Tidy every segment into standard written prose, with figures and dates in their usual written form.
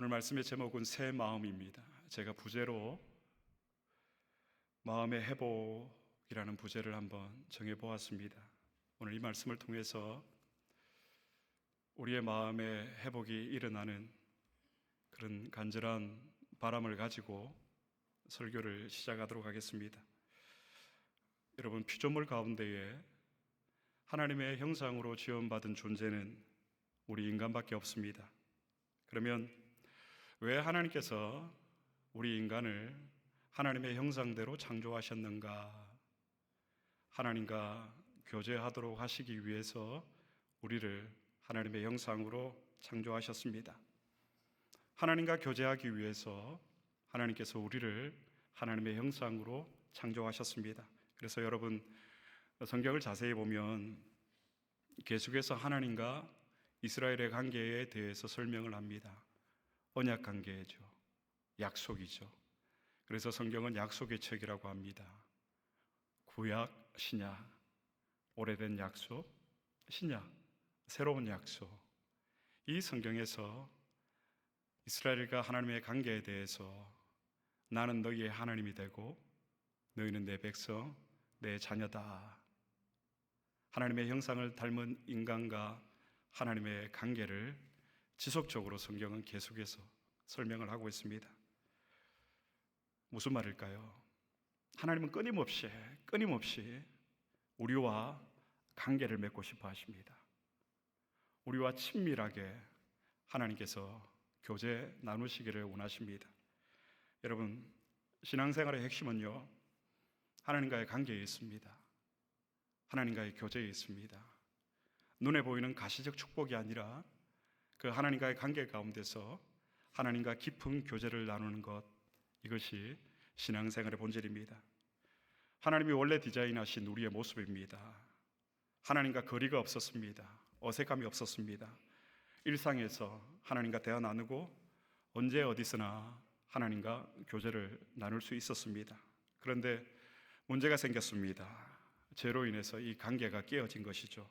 오늘 말씀의 제목은 새 마음입니다. 제가 부제로 마음의 회복이라는 부제를 한번 정해보았습니다. 오늘 이 말씀을 통해서 우리의 마음의 회복이 일어나는 그런 간절한 바람을 가지고 설교를 시작하도록 하겠습니다. 여러분, 피조물 가운데에 하나님의 형상으로 지원받은 존재는 우리 인간밖에 없습니다. 그러면 왜 하나님께서 우리 인간을 하나님의 형상대로 창조하셨는가? 하나님과 교제하도록 하시기 위해서 우리를 하나님의 형상으로 창조하셨습니다. 하나님과 교제하기 위해서 하나님께서 우리를 하나님의 형상으로 창조하셨습니다. 그래서 여러분, 성경을 자세히 보면 계속해서 하나님과 이스라엘의 관계에 대해서 설명을 합니다. 언약 관계죠. 약속이죠. 그래서 성경은 약속의 책이라고 합니다. 구약, 신약, 오래된 약속, 신약, 새로운 약속. 이 성경에서 이스라엘과 하나님의 관계에 대해서 나는 너희의 하나님이 되고 너희는 내 백성, 내 자녀다. 하나님의 형상을 닮은 인간과 하나님의 관계를 지속적으로 성경은 계속해서 설명을 하고 있습니다. 무슨 말일까요? 하나님은 끊임없이 우리와 관계를 맺고 싶어 하십니다. 우리와 친밀하게 하나님께서 교제 나누시기를 원하십니다. 여러분, 신앙생활의 핵심은요, 하나님과의 관계에 있습니다. 하나님과의 교제에 있습니다. 눈에 보이는 가시적 축복이 아니라 그 하나님과의 관계 가운데서 하나님과 깊은 교제를 나누는 것, 이것이 신앙생활의 본질입니다. 하나님이 원래 디자인하신 우리의 모습입니다. 하나님과 거리가 없었습니다. 어색함이 없었습니다. 일상에서 하나님과 대화 나누고 언제 어디서나 하나님과 교제를 나눌 수 있었습니다. 그런데 문제가 생겼습니다. 죄로 인해서 이 관계가 깨어진 것이죠.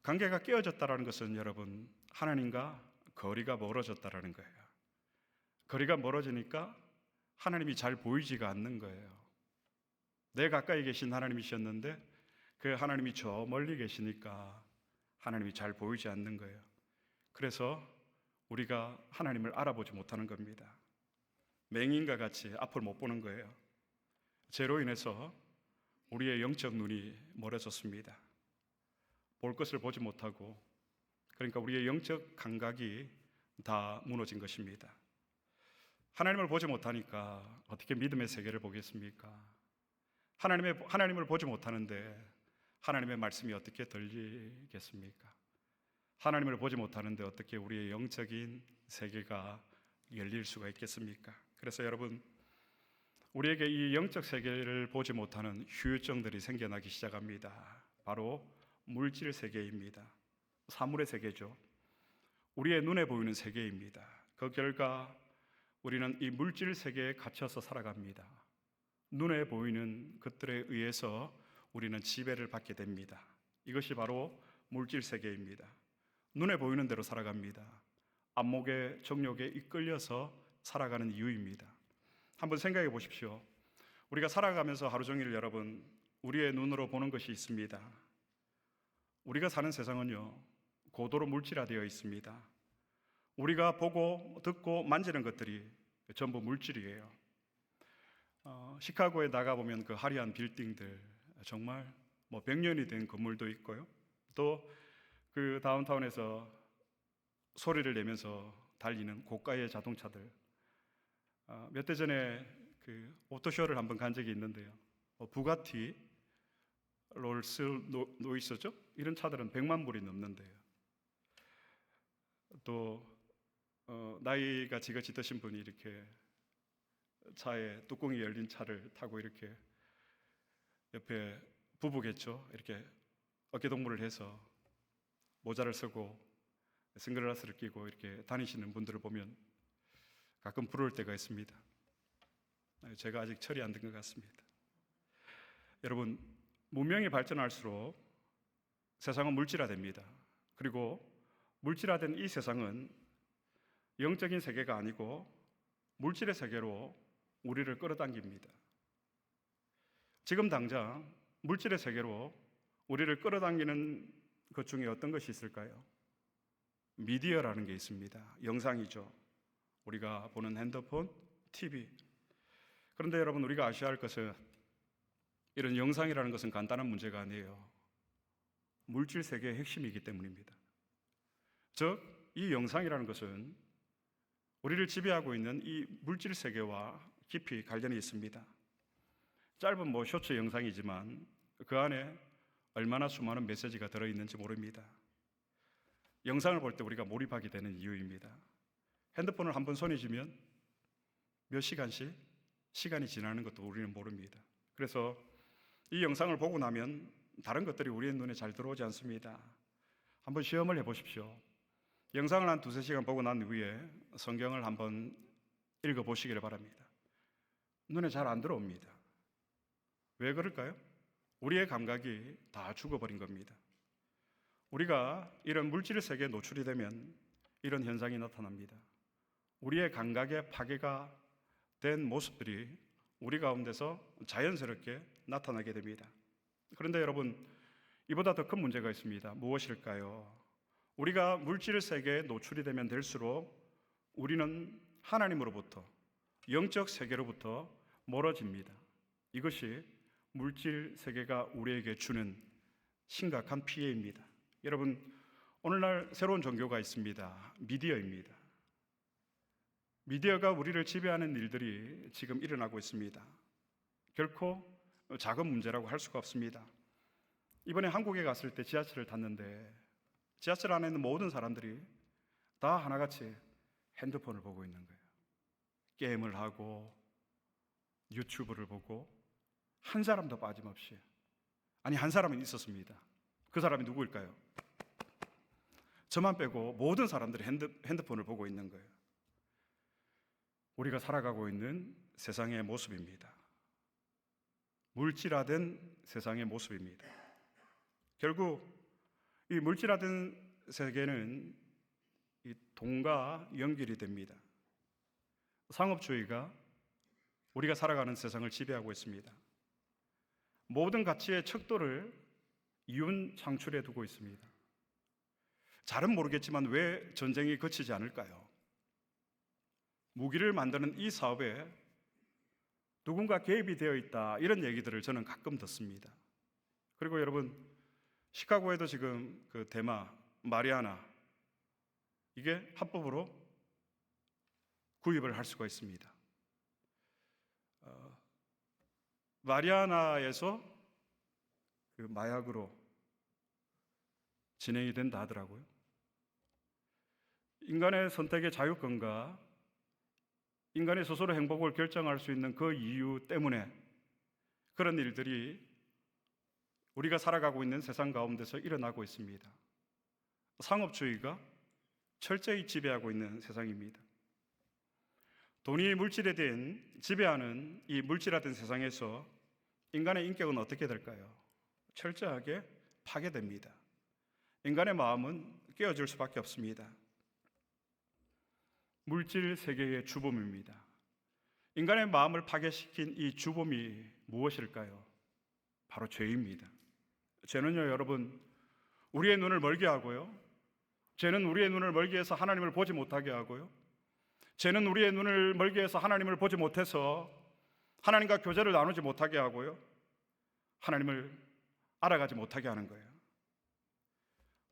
관계가 깨어졌다는 것은 여러분, 하나님과 거리가 멀어졌다는 거예요. 거리가 멀어지니까 하나님이 잘 보이지가 않는 거예요. 내 가까이 계신 하나님이셨는데 그 하나님이 저 멀리 계시니까 하나님이 잘 보이지 않는 거예요. 그래서 우리가 하나님을 알아보지 못하는 겁니다. 맹인과 같이 앞을 못 보는 거예요. 죄로 인해서 우리의 영적 눈이 멀어졌습니다. 볼 것을 보지 못하고, 그러니까 우리의 영적 감각이 다 무너진 것입니다. 하나님을 보지 못하니까 어떻게 믿음의 세계를 보겠습니까? 하나님을 보지 못하는데 하나님의 말씀이 어떻게 들리겠습니까? 하나님을 보지 못하는데 어떻게 우리의 영적인 세계가 열릴 수가 있겠습니까? 그래서 여러분, 우리에게 이 영적 세계를 보지 못하는 후유증들이 생겨나기 시작합니다. 바로 물질 세계입니다. 사물의 세계죠. 우리의 눈에 보이는 세계입니다. 그 결과 우리는 이 물질 세계에 갇혀서 살아갑니다. 눈에 보이는 것들에 의해서 우리는 지배를 받게 됩니다. 이것이 바로 물질 세계입니다. 눈에 보이는 대로 살아갑니다. 안목의 정욕에 이끌려서 살아가는 이유입니다. 한번 생각해 보십시오. 우리가 살아가면서 하루 종일 여러분, 우리의 눈으로 보는 것이 있습니다. 우리가 사는 세상은요, 고도로 물질화되어 있습니다. 우리가 보고 듣고 만지는 것들이 전부 물질이에요. 시카고에 나가보면 그 화려한 빌딩들, 정말 100년이 된 건물도 있고요. 또 그 다운타운에서 소리를 내면서 달리는 고가의 자동차들. 몇 대 전에 그 오토쇼를 한번 간 적이 있는데요. 부가티, 롤스 노이스죠? 이런 차들은 100만 불이 넘는데요. 또 나이가 지긋지긋하신 분이 이렇게 차에 뚜껑이 열린 차를 타고 이렇게 옆에 부부겠죠? 이렇게 어깨동무를 해서 모자를 쓰고 선글라스를 끼고 이렇게 다니시는 분들을 보면 가끔 부러울 때가 있습니다. 제가 아직 철이 안 든 것 같습니다. 여러분, 문명이 발전할수록 세상은 물질화됩니다. 그리고 물질화된 이 세상은 영적인 세계가 아니고 물질의 세계로 우리를 끌어당깁니다. 지금 당장 물질의 세계로 우리를 끌어당기는 것 중에 어떤 것이 있을까요? 미디어라는 게 있습니다. 영상이죠. 우리가 보는 핸드폰, TV. 그런데 여러분, 우리가 아셔야 할 것은 이런 영상이라는 것은 간단한 문제가 아니에요. 물질 세계의 핵심이기 때문입니다. 즉, 이 영상이라는 것은 우리를 지배하고 있는 이 물질 세계와 깊이 관련이 있습니다. 짧은 쇼츠 영상이지만 그 안에 얼마나 수많은 메시지가 들어있는지 모릅니다. 영상을 볼 때 우리가 몰입하게 되는 이유입니다. 핸드폰을 한번 손에 쥐면 몇 시간씩 시간이 지나는 것도 우리는 모릅니다. 그래서 이 영상을 보고 나면 다른 것들이 우리의 눈에 잘 들어오지 않습니다. 한번 시험을 해보십시오. 영상을 한 2-3시간 보고 난 후에 성경을 한번 읽어보시기를 바랍니다. 눈에 잘 안 들어옵니다. 왜 그럴까요? 우리의 감각이 다 죽어버린 겁니다. 우리가 이런 물질 세계에 노출이 되면 이런 현상이 나타납니다. 우리의 감각의 파괴가 된 모습들이 우리 가운데서 자연스럽게 나타나게 됩니다. 그런데 여러분, 이보다 더 큰 문제가 있습니다. 무엇일까요? 우리가 물질 세계에 노출이 되면 될수록 우리는 하나님으로부터, 영적 세계로부터 멀어집니다. 이것이 물질 세계가 우리에게 주는 심각한 피해입니다. 여러분, 오늘날 새로운 종교가 있습니다. 미디어입니다. 미디어가 우리를 지배하는 일들이 지금 일어나고 있습니다. 결코 작은 문제라고 할 수가 없습니다. 이번에 한국에 갔을 때 지하철을 탔는데 지하철 안에 있는 모든 사람들이 다 하나같이 핸드폰을 보고 있는 거예요. 게임을 하고 유튜브를 보고 한 사람도 빠짐없이, 아니 한 사람은 있었습니다. 그 사람이 누구일까요? 저만 빼고 모든 사람들이 핸드폰을 보고 있는 거예요. 우리가 살아가고 있는 세상의 모습입니다. 물질화된 세상의 모습입니다. 결국 이 물질화된 세계는 이 돈과 연결이 됩니다. 상업주의가 우리가 살아가는 세상을 지배하고 있습니다. 모든 가치의 척도를 이윤 창출해 두고 있습니다. 잘은 모르겠지만 왜 전쟁이 그치지 않을까요? 무기를 만드는 이 사업에 누군가 개입이 되어 있다, 이런 얘기들을 저는 가끔 듣습니다. 그리고 여러분, 시카고에도 지금 그 대마 마리아나, 이게 합법으로 구입을 할 수가 있습니다. 마리아나에서 그 마약으로 진행이 된다 하더라고요. 인간의 선택의 자유권과 인간의 스스로 행복을 결정할 수 있는 그 이유 때문에 그런 일들이 우리가 살아가고 있는 세상 가운데서 일어나고 있습니다. 상업주의가 철저히 지배하고 있는 세상입니다. 돈이 물질에 대한 지배하는 이 물질화된 세상에서 인간의 인격은 어떻게 될까요? 철저하게 파괴됩니다. 인간의 마음은 깨어질 수밖에 없습니다. 물질 세계의 주범입니다. 인간의 마음을 파괴시킨 이 주범이 무엇일까요? 바로 죄입니다. 죄는요, 여러분, 우리의 눈을 멀게 하고요, 죄는 우리의 눈을 멀게 해서 하나님을 보지 못하게 하고요, 죄는 우리의 눈을 멀게 해서 하나님을 보지 못해서 하나님과 교제를 나누지 못하게 하고요, 하나님을 알아가지 못하게 하는 거예요.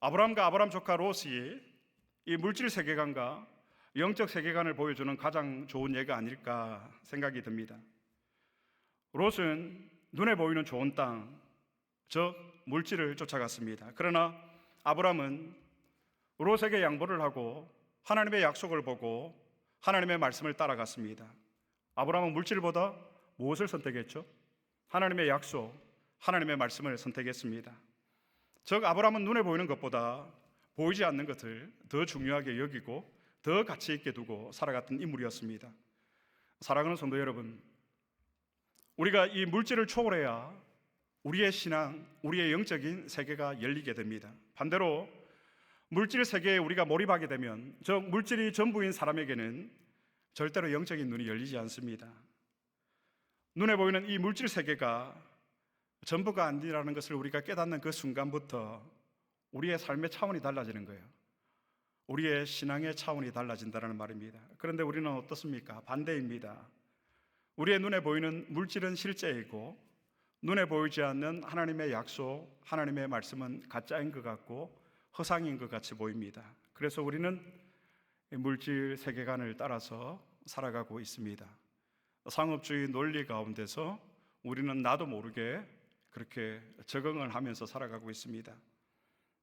아브라함과 아브라함 조카 롯이 이 물질 세계관과 영적 세계관을 보여주는 가장 좋은 예가 아닐까 생각이 듭니다. 롯은 눈에 보이는 좋은 땅, 즉 물질을 쫓아갔습니다. 그러나 아브라함은 롯에게 양보를 하고 하나님의 약속을 보고 하나님의 말씀을 따라갔습니다. 아브라함은 물질보다 무엇을 선택했죠? 하나님의 약속, 하나님의 말씀을 선택했습니다. 즉 아브라함은 눈에 보이는 것보다 보이지 않는 것을 더 중요하게 여기고 더 가치 있게 두고 살아갔던 인물이었습니다. 사랑하는 성도 여러분, 우리가 이 물질을 초월해야 우리의 신앙, 우리의 영적인 세계가 열리게 됩니다. 반대로 물질 세계에 우리가 몰입하게 되면 저 물질이 전부인 사람에게는 절대로 영적인 눈이 열리지 않습니다. 눈에 보이는 이 물질 세계가 전부가 아니라는 것을 우리가 깨닫는 그 순간부터 우리의 삶의 차원이 달라지는 거예요. 우리의 신앙의 차원이 달라진다는 말입니다. 그런데 우리는 어떻습니까? 반대입니다. 우리의 눈에 보이는 물질은 실제이고 눈에 보이지 않는 하나님의 약속, 하나님의 말씀은 가짜인 것 같고 허상인 것 같이 보입니다. 그래서 우리는 물질 세계관을 따라서 살아가고 있습니다. 상업주의 논리 가운데서 우리는 나도 모르게 그렇게 적응을 하면서 살아가고 있습니다.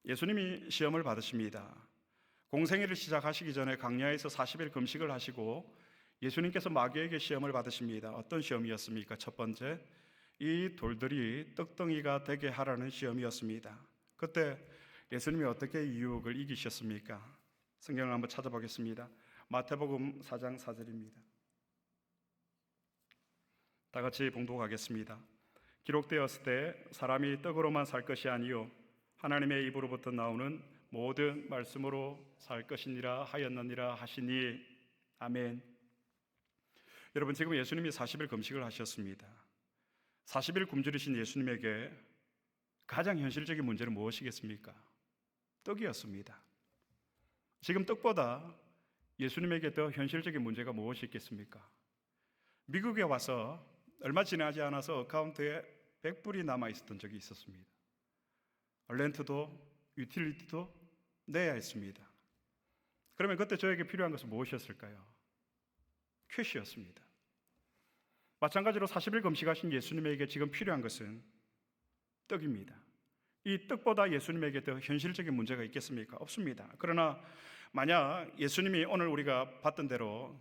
예수님이 시험을 받으십니다. 공생애를 시작하시기 전에 광야에서 40일 금식을 하시고 예수님께서 마귀에게 시험을 받으십니다. 어떤 시험이었습니까? 첫 번째, 이 돌들이 떡덩이가 되게 하라는 시험이었습니다. 그때 예수님이 어떻게 유혹을 이기셨습니까? 성경을 한번 찾아보겠습니다. 마태복음 4장 4절입니다. 다 같이 봉독하겠습니다. 기록되었을 때 사람이 떡으로만 살 것이 아니요 하나님의 입으로부터 나오는 모든 말씀으로 살 것이니라 하였느니라 하시니 아멘. 여러분, 지금 예수님이 40일 금식을 하셨습니다. 40일 굶주리신 예수님에게 가장 현실적인 문제는 무엇이겠습니까? 떡이었습니다. 지금 떡보다 예수님에게 더 현실적인 문제가 무엇이 있겠습니까? 미국에 와서 얼마 지나지 않아서 어카운트에 100불이 남아 있었던 적이 있었습니다. 렌트도 유틸리티도 내야 했습니다. 그러면 그때 저에게 필요한 것은 무엇이었을까요? 캐시였습니다. 마찬가지로 40일 금식하신 예수님에게 지금 필요한 것은 떡입니다. 이 떡보다 예수님에게 더 현실적인 문제가 있겠습니까? 없습니다. 그러나 만약 예수님이 오늘 우리가 봤던 대로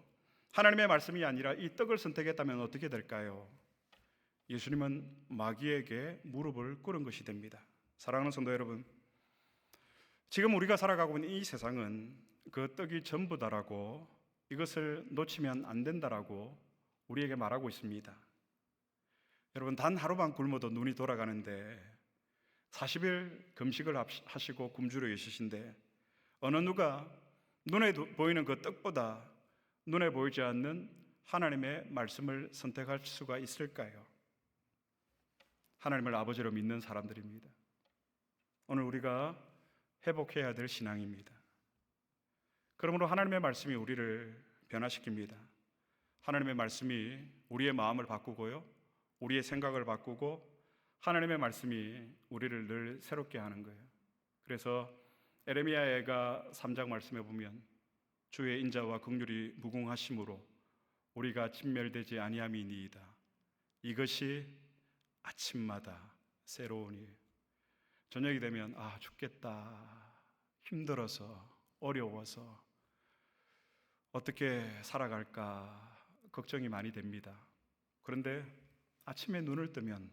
하나님의 말씀이 아니라 이 떡을 선택했다면 어떻게 될까요? 예수님은 마귀에게 무릎을 꿇은 것이 됩니다. 사랑하는 성도 여러분, 지금 우리가 살아가고 있는 이 세상은 그 떡이 전부다라고, 이것을 놓치면 안 된다라고 우리에게 말하고 있습니다. 여러분, 단 하루만 굶어도 눈이 돌아가는데 40일 금식을 하시고 굶주려 계시신데 어느 누가 눈에 보이는 그 떡보다 눈에 보이지 않는 하나님의 말씀을 선택할 수가 있을까요? 하나님을 아버지로 믿는 사람들입니다. 오늘 우리가 회복해야 될 신앙입니다. 그러므로 하나님의 말씀이 우리를 변화시킵니다. 하나님의 말씀이 우리의 마음을 바꾸고요, 우리의 생각을 바꾸고 하나님의 말씀이 우리를 늘 새롭게 하는 거예요. 그래서 에레미야가 3장 말씀에 보면 주의 인자와 긍휼이 무궁하심으로 우리가 진멸되지 아니함이니이다. 이것이 아침마다 새로우니. 저녁이 되면 죽겠다, 힘들어서, 어려워서 어떻게 살아갈까 걱정이 많이 됩니다. 그런데 아침에 눈을 뜨면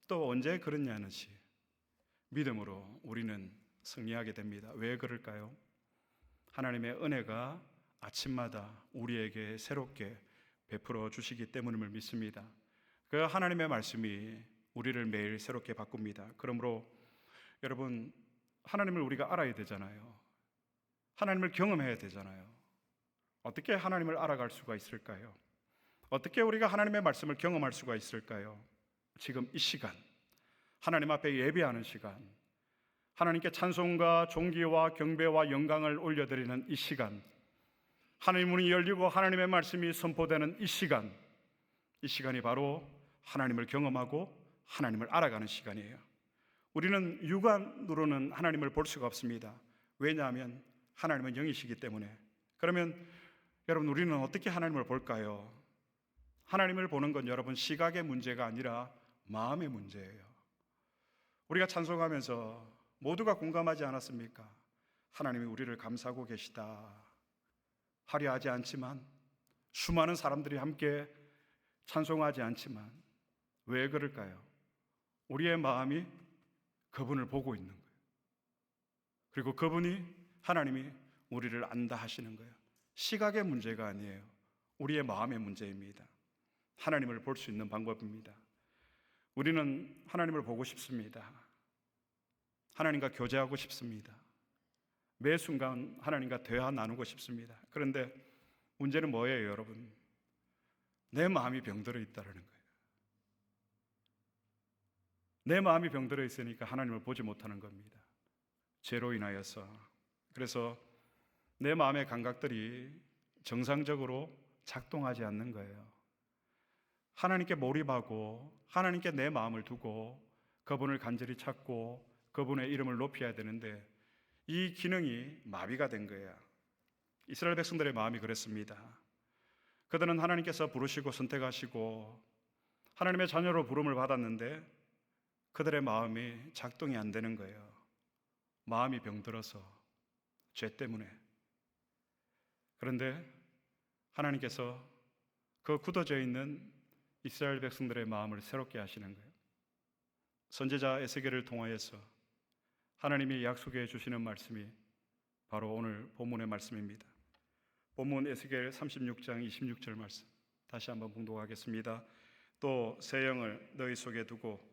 또 언제 그러냐는 시 믿음으로 우리는 승리하게 됩니다. 왜 그럴까요? 하나님의 은혜가 아침마다 우리에게 새롭게 베풀어 주시기 때문임을 믿습니다. 그 하나님의 말씀이 우리를 매일 새롭게 바꿉니다. 그러므로 여러분, 하나님을 우리가 알아야 되잖아요. 하나님을 경험해야 되잖아요. 어떻게 하나님을 알아갈 수가 있을까요? 어떻게 우리가 하나님의 말씀을 경험할 수가 있을까요? 지금 이 시간, 하나님 앞에 예배하는 시간, 하나님께 찬송과 존귀와 경배와 영광을 올려드리는 이 시간, 하나님 문이 열리고 하나님의 말씀이 선포되는 이 시간이 바로 하나님을 경험하고 하나님을 알아가는 시간이에요. 우리는 육안으로는 하나님을 볼 수가 없습니다. 왜냐하면 하나님은 영이시기 때문에. 그러면 여러분, 우리는 어떻게 하나님을 볼까요? 하나님을 보는 건 여러분 시각의 문제가 아니라 마음의 문제예요. 우리가 찬송하면서 모두가 공감하지 않았습니까? 하나님이 우리를 감싸고 계시다. 화려하지 않지만, 수많은 사람들이 함께 찬송하지 않지만, 왜 그럴까요? 우리의 마음이 그분을 보고 있는 거예요. 그리고 그분이, 하나님이 우리를 안다 하시는 거예요. 시각의 문제가 아니에요. 우리의 마음의 문제입니다. 하나님을 볼 수 있는 방법입니다. 우리는 하나님을 보고 싶습니다. 하나님과 교제하고 싶습니다. 매 순간 하나님과 대화 나누고 싶습니다. 그런데 문제는 뭐예요, 여러분? 내 마음이 병들어 있다는 거예요. 내 마음이 병들어 있으니까 하나님을 보지 못하는 겁니다. 죄로 인하여서. 그래서 내 마음의 감각들이 정상적으로 작동하지 않는 거예요. 하나님께 몰입하고 하나님께 내 마음을 두고 그분을 간절히 찾고 그분의 이름을 높여야 되는데 이 기능이 마비가 된 거예요. 이스라엘 백성들의 마음이 그랬습니다. 그들은 하나님께서 부르시고 선택하시고 하나님의 자녀로 부름을 받았는데 그들의 마음이 작동이 안 되는 거예요. 마음이 병들어서, 죄 때문에. 그런데 하나님께서 그 굳어져 있는 이스라엘 백성들의 마음을 새롭게 하시는 거예요. 선지자 에스겔을 통하여서 하나님이 약속해 주시는 말씀이 바로 오늘 본문의 말씀입니다. 본문 에스겔 36장 26절 말씀 다시 한번 봉독하겠습니다. 또 새 영을 너희 속에 두고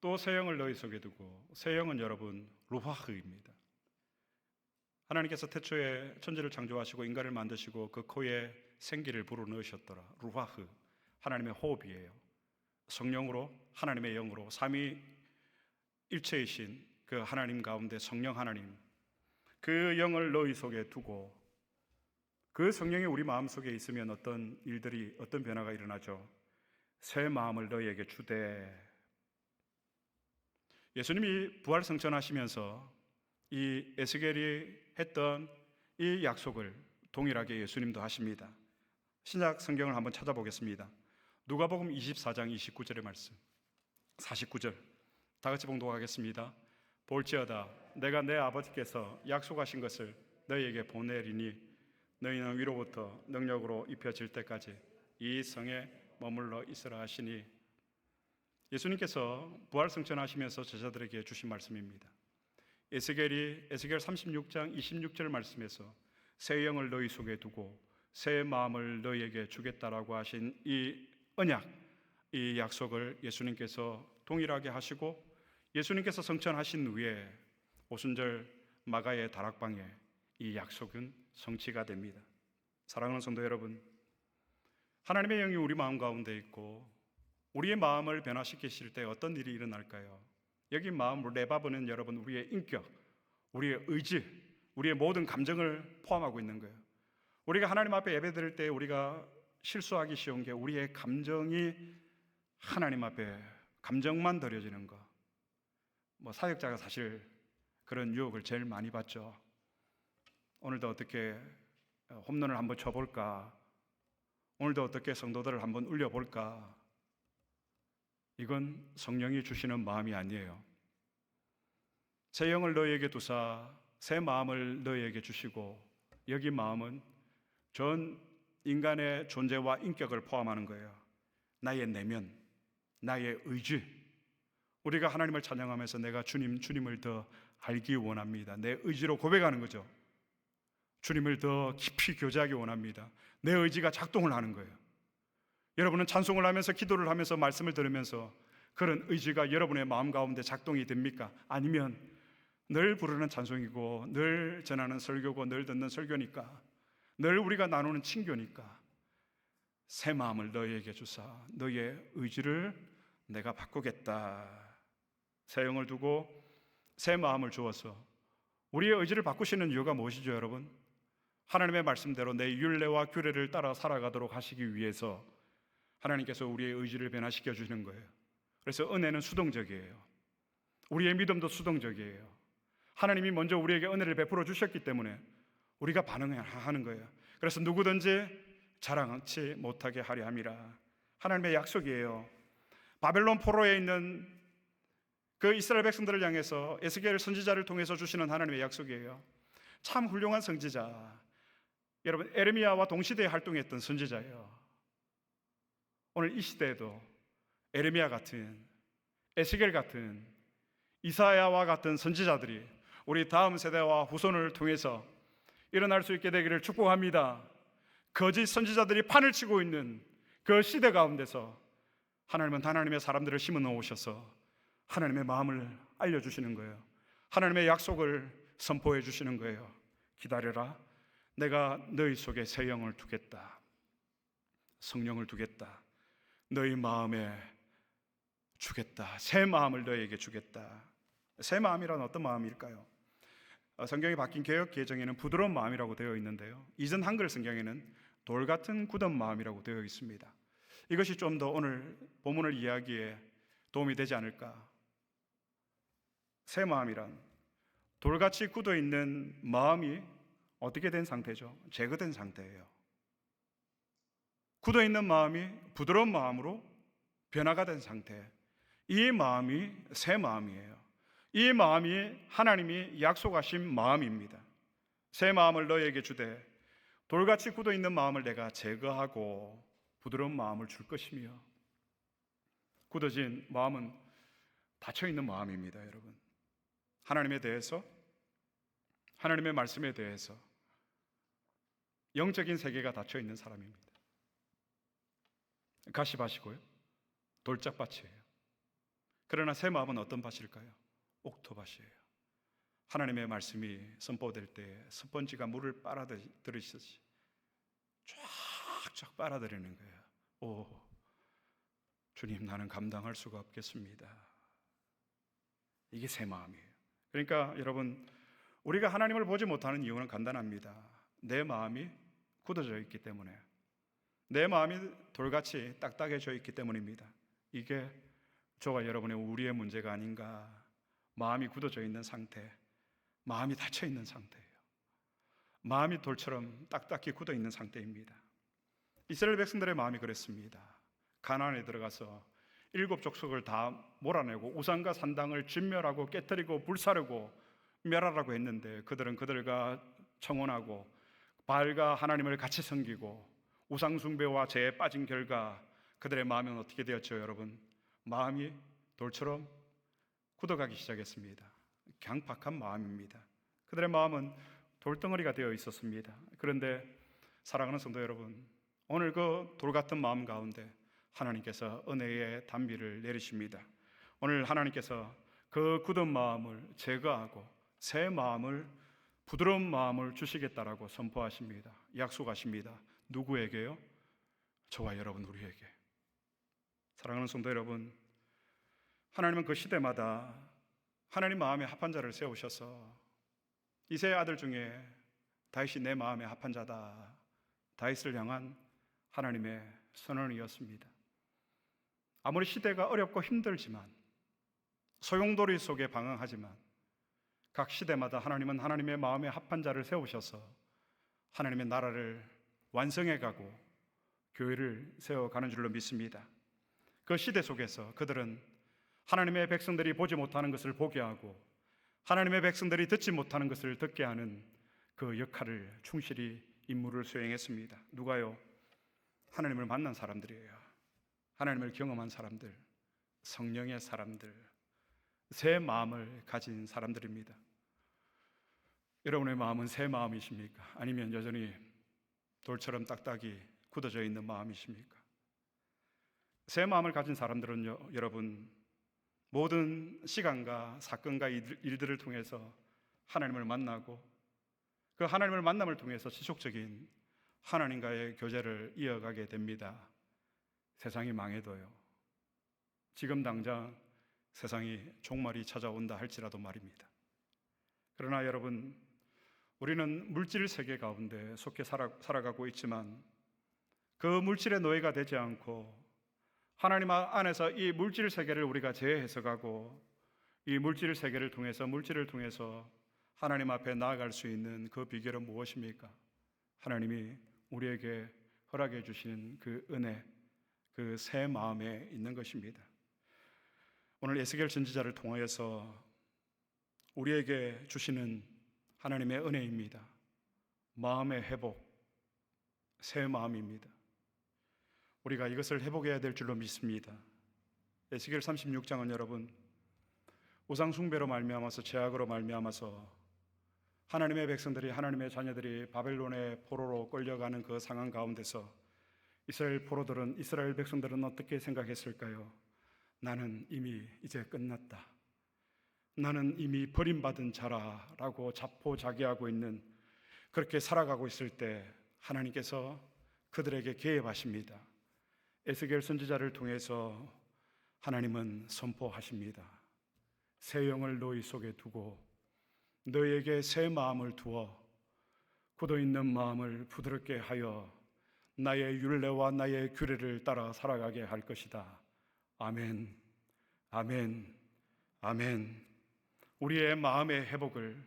또 새 영을 너희 속에 두고, 새 영은 여러분 루하흐입니다. 하나님께서 태초에 천지를 창조하시고 인간을 만드시고 그 코에 생기를 불어넣으셨더라. 루하흐, 하나님의 호흡이에요. 성령으로, 하나님의 영으로 삼위일체이신 그 하나님 가운데 성령 하나님, 그 영을 너희 속에 두고, 그 성령이 우리 마음속에 있으면 어떤 일들이, 어떤 변화가 일어나죠. 새 마음을 너희에게 주되. 예수님이 부활승천하시면서 이 에스겔이 했던 이 약속을 동일하게 예수님도 하십니다. 신약 성경을 한번 찾아보겠습니다. 누가복음 24장 29절의 말씀, 49절 다 같이 봉독하겠습니다. 볼지어다 내가 내 아버지께서 약속하신 것을 너희에게 보내리니 너희는 위로부터 능력으로 입혀질 때까지 이 성에 머물러 있으라 하시니, 예수님께서 부활승천하시면서 제자들에게 주신 말씀입니다. 에스겔 36장 26절 말씀에서 새 영을 너희 속에 두고 새 마음을 너희에게 주겠다라고 하신 이 언약, 이 약속을 예수님께서 동일하게 하시고 예수님께서 성천하신 후에 오순절 마가의 다락방에 이 약속은 성취가 됩니다. 사랑하는 성도 여러분, 하나님의 영이 우리 마음 가운데 있고 우리의 마음을 변화시키실 때 어떤 일이 일어날까요? 여기 마음을 레바브는 여러분 우리의 인격, 우리의 의지, 우리의 모든 감정을 포함하고 있는 거예요. 우리가 하나님 앞에 예배드릴 때 우리가 실수하기 쉬운 게 우리의 감정이 하나님 앞에 감정만 드려지는 거. 사역자가 사실 그런 유혹을 제일 많이 받죠. 오늘도 어떻게 홈런을 한번 쳐볼까? 오늘도 어떻게 성도들을 한번 울려볼까? 이건 성령이 주시는 마음이 아니에요. 새 영을 너희에게 두사 새 마음을 너희에게 주시고, 여기 마음은 전 인간의 존재와 인격을 포함하는 거예요. 나의 내면, 나의 의지. 우리가 하나님을 찬양하면서 내가 주님을 더 알기 원합니다. 내 의지로 고백하는 거죠. 주님을 더 깊이 교제하기 원합니다. 내 의지가 작동을 하는 거예요. 여러분은 찬송을 하면서 기도를 하면서 말씀을 들으면서 그런 의지가 여러분의 마음 가운데 작동이 됩니까? 아니면 늘 부르는 찬송이고 늘 전하는 설교고 늘 듣는 설교니까, 늘 우리가 나누는 친교니까 새 마음을 너희에게 주사 너희의 의지를 내가 바꾸겠다. 새 영을 두고 새 마음을 주어서 우리의 의지를 바꾸시는 이유가 무엇이죠, 여러분? 하나님의 말씀대로 내 율례와 규례를 따라 살아가도록 하시기 위해서 하나님께서 우리의 의지를 변화시켜 주시는 거예요. 그래서 은혜는 수동적이에요. 우리의 믿음도 수동적이에요. 하나님이 먼저 우리에게 은혜를 베풀어 주셨기 때문에 우리가 반응하는 거예요. 그래서 누구든지 자랑치 못하게 하려 함이라. 하나님의 약속이에요. 바벨론 포로에 있는 그 이스라엘 백성들을 향해서 에스겔 선지자를 통해서 주시는 하나님의 약속이에요. 참 훌륭한 선지자, 여러분 에레미야와 동시대에 활동했던 선지자예요. 오늘 이 시대에도 에레미야 같은, 에스겔 같은, 이사야와 같은 선지자들이 우리 다음 세대와 후손을 통해서 일어날 수 있게 되기를 축복합니다. 거짓 선지자들이 판을 치고 있는 그 시대 가운데서 하나님은 하나님의 사람들을 심어 놓으셔서 하나님의 마음을 알려주시는 거예요. 하나님의 약속을 선포해 주시는 거예요. 기다려라, 내가 너희 속에 새 영을 두겠다, 성령을 두겠다, 너희 마음에 주겠다, 새 마음을 너희에게 주겠다. 새 마음이란 어떤 마음일까요? 성경이 바뀐 개역 개정에는 부드러운 마음이라고 되어 있는데요, 이전 한글 성경에는 돌 같은 굳은 마음이라고 되어 있습니다. 이것이 좀 더 오늘 본문을 이해하기에 도움이 되지 않을까. 새 마음이란 돌같이 굳어 있는 마음이 어떻게 된 상태죠? 제거된 상태예요. 굳어 있는 마음이 부드러운 마음으로 변화가 된 상태, 이 마음이 새 마음이에요. 이 마음이 하나님이 약속하신 마음입니다. 새 마음을 너희에게 주되 돌같이 굳어 있는 마음을 내가 제거하고 부드러운 마음을 줄 것이며, 굳어진 마음은 닫혀 있는 마음입니다. 여러분, 하나님에 대해서, 하나님의 말씀에 대해서 영적인 세계가 닫혀 있는 사람입니다. 가시밭이고요, 돌짝밭이에요. 그러나 새 마음은 어떤 밭일까요? 옥토밭이에요. 하나님의 말씀이 선포될 때 스펀지가 물을 빨아들이듯이 쫙쫙 빨아들이는 거예요. 오, 주님, 나는 감당할 수가 없겠습니다. 이게 새 마음이에요. 그러니까 여러분, 우리가 하나님을 보지 못하는 이유는 간단합니다. 내 마음이 굳어져 있기 때문에, 내 마음이 돌같이 딱딱해져 있기 때문입니다. 이게 저와 여러분의, 우리의 문제가 아닌가. 마음이 굳어져 있는 상태, 마음이 닫혀 있는 상태예요. 마음이 돌처럼 딱딱히 굳어 있는 상태입니다. 이스라엘 백성들의 마음이 그랬습니다. 가나안에 들어가서 7 족속을 다 몰아내고 우상과 산당을 진멸하고 깨뜨리고 불사르고 멸하라고 했는데, 그들은 그들과 청혼하고 바알과 하나님을 같이 섬기고 우상 숭배와 죄에 빠진 결과 그들의 마음은 어떻게 되었죠? 여러분, 마음이 돌처럼 굳어가기 시작했습니다. 강팍한 마음입니다. 그들의 마음은 돌덩어리가 되어 있었습니다. 그런데 사랑하는 성도 여러분, 오늘 그 돌같은 마음 가운데 하나님께서 은혜의 단비를 내리십니다. 오늘 하나님께서 그 굳은 마음을 제거하고 새 마음을, 부드러운 마음을 주시겠다라고 선포하십니다. 약속하십니다. 누구에게요? 저와 여러분, 우리에게. 사랑하는 성도 여러분, 하나님은 그 시대마다 하나님 마음에 합한 자를 세우셔서 이새의 아들 중에 다윗이 내 마음에 합한 자다, 다윗을 향한 하나님의 선언이었습니다. 아무리 시대가 어렵고 힘들지만, 소용돌이 속에 방황하지만, 각 시대마다 하나님은 하나님의 마음에 합한 자를 세우셔서 하나님의 나라를 완성해가고 교회를 세워가는 줄로 믿습니다. 그 시대 속에서 그들은 하나님의 백성들이 보지 못하는 것을 보게 하고 하나님의 백성들이 듣지 못하는 것을 듣게 하는 그 역할을 충실히 임무를 수행했습니다. 누가요? 하나님을 만난 사람들이에요. 하나님을 경험한 사람들, 성령의 사람들, 새 마음을 가진 사람들입니다. 여러분의 마음은 새 마음이십니까? 아니면 여전히 돌처럼 딱딱이 굳어져 있는 마음이십니까? 새 마음을 가진 사람들은요, 여러분, 모든 시간과 사건과 일들을 통해서 하나님을 만나고 그 하나님을 만남을 통해서 지속적인 하나님과의 교제를 이어가게 됩니다. 세상이 망해도요, 지금 당장 세상이 종말이 찾아온다 할지라도 말입니다. 그러나 여러분, 우리는 물질 세계 가운데 속해 살아가고 있지만 그 물질의 노예가 되지 않고 하나님 안에서 이 물질 세계를 우리가 재해석하고 이 물질 세계를 통해서, 물질을 통해서 하나님 앞에 나아갈 수 있는 그 비결은 무엇입니까? 하나님이 우리에게 허락해 주시는 그 은혜, 그 새 마음에 있는 것입니다. 오늘 에스겔 선지자를 통하여서 우리에게 주시는 하나님의 은혜입니다. 마음의 회복, 새 마음입니다. 우리가 이것을 회복해야 될 줄로 믿습니다. 에스겔 36장은 여러분, 우상 숭배로 말미암아서, 죄악으로 말미암아서 하나님의 백성들이, 하나님의 자녀들이 바벨론의 포로로 끌려가는 그 상황 가운데서 이스라엘 백성들은 어떻게 생각했을까요? 나는 이미 이제 끝났다. 나는 이미 버림받은 자라라고 자포자기하고 있는, 그렇게 살아가고 있을 때 하나님께서 그들에게 개입하십니다. 에스겔 선지자를 통해서 하나님은 선포하십니다. 새 영을 너희 속에 두고 너희에게 새 마음을 두어 굳어 있는 마음을 부드럽게 하여 나의 율례와 나의 규례를 따라 살아가게 할 것이다. 아멘, 아멘, 아멘. 우리의 마음의 회복을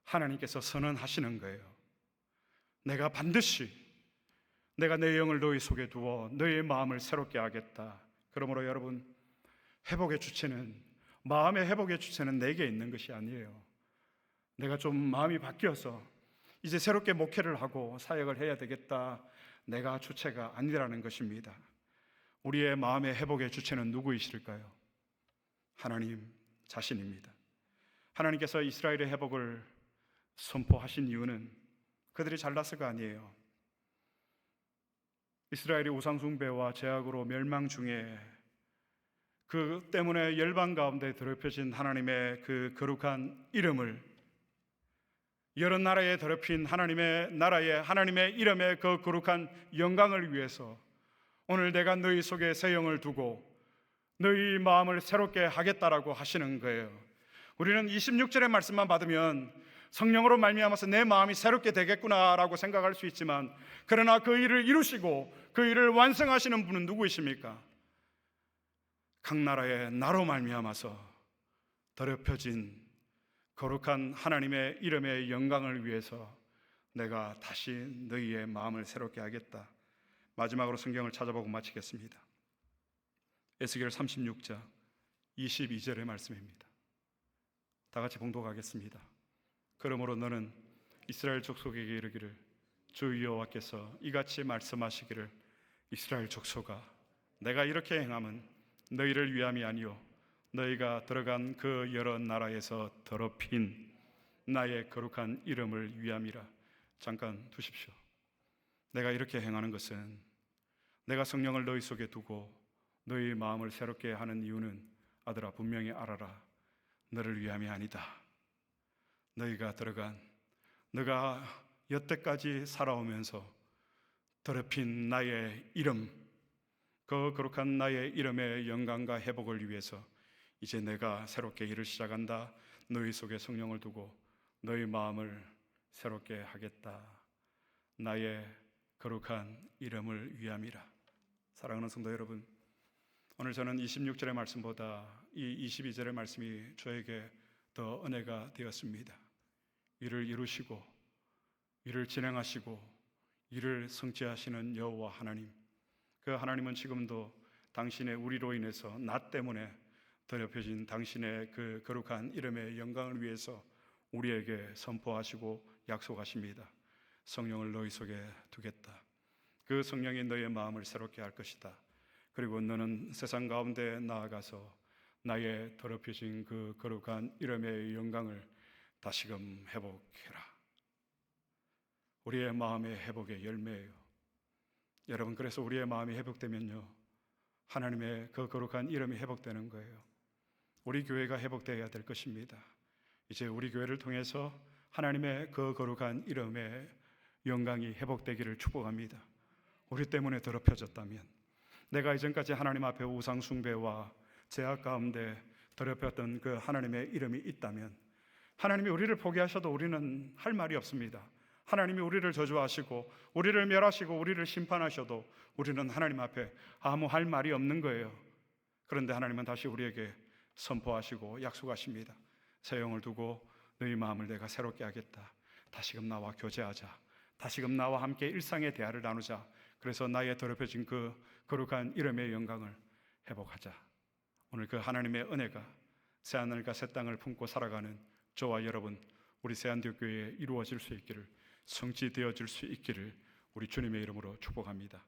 하나님께서 선언하시는 거예요. 내가 반드시 내가 내 영을 너희 속에 두어 너희의 마음을 새롭게 하겠다. 그러므로 여러분, 회복의 주체는, 마음의 회복의 주체는 내게 있는 것이 아니에요. 내가 좀 마음이 바뀌어서 이제 새롭게 목회를 하고 사역을 해야 되겠다, 내가 주체가 아니라는 것입니다. 우리의 마음의 회복의 주체는 누구이실까요? 하나님 자신입니다. 하나님께서 이스라엘의 회복을 선포하신 이유는 그들이 잘났어가 아니에요. 이스라엘이 우상숭배와 제약으로 멸망 중에 그 때문에 열방 가운데 더럽혀진 하나님의 그 거룩한 이름을, 여러 나라에 더럽힌 하나님의 나라의 하나님의 이름의 그 거룩한 영광을 위해서 오늘 내가 너희 속에 새 영을 두고 너희 마음을 새롭게 하겠다라고 하시는 거예요. 우리는 26절의 말씀만 받으면 성령으로 말미암아서 내 마음이 새롭게 되겠구나라고 생각할 수 있지만, 그러나 그 일을 이루시고 그 일을 완성하시는 분은 누구이십니까? 각 나라의 나로 말미암아서 더럽혀진 거룩한 하나님의 이름의 영광을 위해서 내가 다시 너희의 마음을 새롭게 하겠다. 마지막으로 성경을 찾아보고 마치겠습니다. 에스겔 36장 22절의 말씀입니다. 다 같이 봉독하겠습니다. 그러므로 너는 이스라엘 족속에게 이르기를, 주 여호와께서 이같이 말씀하시기를, 이스라엘 족속아, 내가 이렇게 행함은 너희를 위함이 아니요 너희가 들어간 그 여러 나라에서 더럽힌 나의 거룩한 이름을 위함이라. 잠깐 두십시오. 내가 이렇게 행하는 것은, 내가 성령을 너희 속에 두고 너희 마음을 새롭게 하는 이유는, 아들아 분명히 알아라, 너를 위함이 아니다. 너희가 들어간, 너가 여태까지 살아오면서 더럽힌 나의 이름, 그 거룩한 나의 이름의 영광과 회복을 위해서 이제 내가 새롭게 일을 시작한다. 너희 속에 성령을 두고 너희 마음을 새롭게 하겠다. 나의 거룩한 이름을 위함이라. 사랑하는 성도 여러분, 오늘 저는 26절의 말씀보다 이 22절의 말씀이 저에게 더 은혜가 되었습니다. 일을 이루시고 일을 진행하시고 일을 성취하시는 여호와 하나님, 그 하나님은 지금도 당신의 우리로 인해서, 나 때문에 더럽혀진 당신의 그 거룩한 이름의 영광을 위해서 우리에게 선포하시고 약속하십니다. 성령을 너희 속에 두겠다. 그 성령이 너의 마음을 새롭게 할 것이다. 그리고 너는 세상 가운데 나아가서 나의 더럽혀진 그 거룩한 이름의 영광을 다시금 회복해라. 우리의 마음의 회복의 열매예요. 여러분, 그래서 우리의 마음이 회복되면요, 하나님의 그 거룩한 이름이 회복되는 거예요. 우리 교회가 회복되어야 될 것입니다. 이제 우리 교회를 통해서 하나님의 그 거룩한 이름의 영광이 회복되기를 축복합니다. 우리 때문에 더럽혀졌다면, 내가 이전까지 하나님 앞에 우상 숭배와 죄악 가운데 더럽혔던 그 하나님의 이름이 있다면, 하나님이 우리를 포기하셔도 우리는 할 말이 없습니다. 하나님이 우리를 저주하시고 우리를 멸하시고 우리를 심판하셔도 우리는 하나님 앞에 아무 할 말이 없는 거예요. 그런데 하나님은 다시 우리에게 선포하시고 약속하십니다. 새 영을 두고 너희 마음을 내가 새롭게 하겠다. 다시금 나와 교제하자. 다시금 나와 함께 일상의 대화를 나누자. 그래서 나의 더럽혀진 그 거룩한 이름의 영광을 회복하자. 오늘 그 하나님의 은혜가 새하늘과 새 땅을 품고 살아가는 저와 여러분, 우리 새한대교회에 이루어질 수 있기를, 성취되어질 수 있기를 우리 주님의 이름으로 축복합니다.